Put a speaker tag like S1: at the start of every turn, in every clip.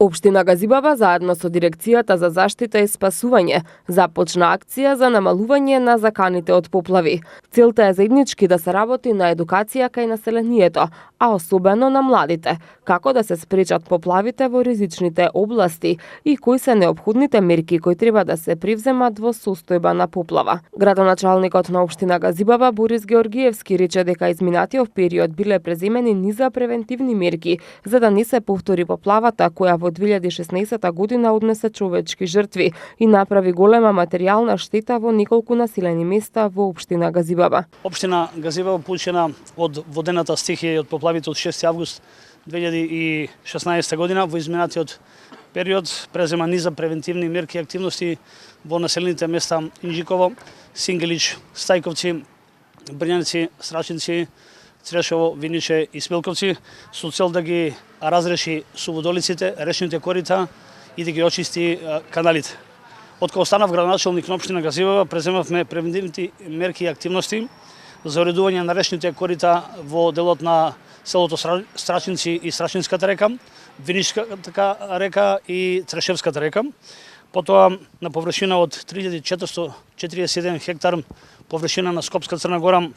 S1: Општина Газибаба заедно со Дирекцијата за заштита и спасување започна акција за намалување на заканите од поплави. Целта е заеднички да се работи на едукација кај населението, а особено на младите, како да се спречат поплавите во ризичните области и кои се неопходните мерки кои треба да се привземат во состојба на поплава. Градоначалникот на општина Газибаба Борис Георгиевски рече дека изминатиот период биле преземени низа превентивни мерки за да не се повтори поплавата која во 2016 година однесе човечки жртви и направи голема материјална штета во неколку населени места во општина Газибаба.
S2: Општина Газибаба поучена од водената стихија и од поплавите од 6 август 2016 година во изминатиот период презема низа превентивни мерки и активности во населените места Инџиково, Сингелич, Стајковци, Брњаници, Срачинци, Црешево, Виниче и Смилковци со цел да ги разреши суводолиците, речните корита и да ги очисти каналите. Откако станав градоначалник на општина Газибаба, преземавме превентивни мерки и активности за уредување на речните корита во делот на селото Страчинци и Страчинската река, Виничката река и Црешевската река. Потоа на површина од 3441 хектар површина на Скопска Црна Гора,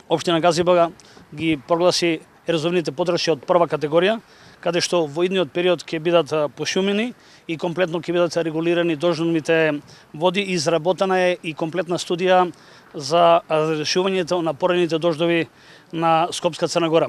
S2: општина Газибаба ги прогласи ерозивните подршји од прва категорија, каде што во идниот период ќе бидат пошумени и комплетно ќе бидат регулирани дождовните води. Изработена е и комплетна студија за решувањето на порените дождови на Скопска Црна Гора.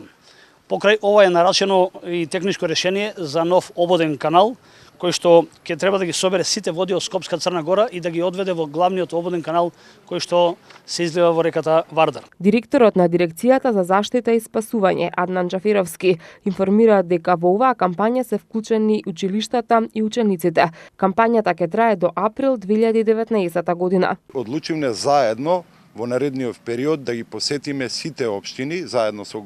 S2: Покрај ова е нарачено и техничко решение за нов ободен канал, кој што ќе треба да ги собере сите води од Скопска Црна Гора и да ги одведе во главниот ободен канал кој што се излива во реката Вардар.
S1: Директорот на Дирекцијата за заштита и спасување Аднан Џафировски информира дека во оваа кампања се вклучени училиштата и учениците. Кампањата ќе трае до април 2019 година.
S3: Одлучивме заедно во наредниот период да ги посетиме сите општини заедно со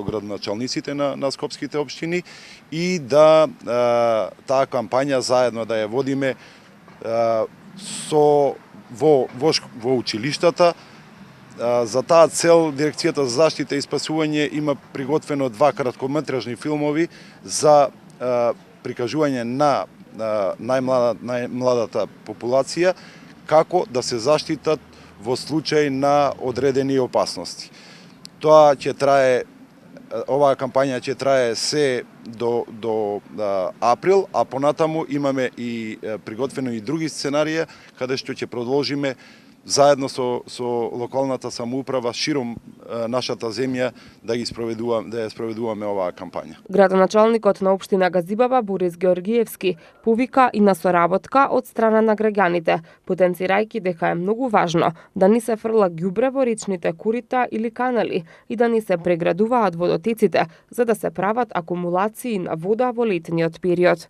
S3: градоначалниците на скопските општини и да таа кампања заедно да ја водиме во училиштата. За таа цел Дирекцијата за заштита и спасување има приготвено 2 краткометражни филмови за прикажување на најмладата популација како да се заштитат во случај на одредени опасности. Тоа ќе трае, оваа кампања ќе трае се до април, а понатаму имаме и приготвено и други сценарија каде што ќе продолжиме заедно со локалната самоуправа широм нашата земја да ја спроведуваме оваа кампања.
S1: Градоначалникот на општина Газибаба Борис Георгиевски повика и на соработка од страна на граѓаните, потенцирајќи дека е многу важно да не се фрла ѓубре во речните корита или канали и да не се преградуваат водотеците за да се прават акумулации на вода во летниот период.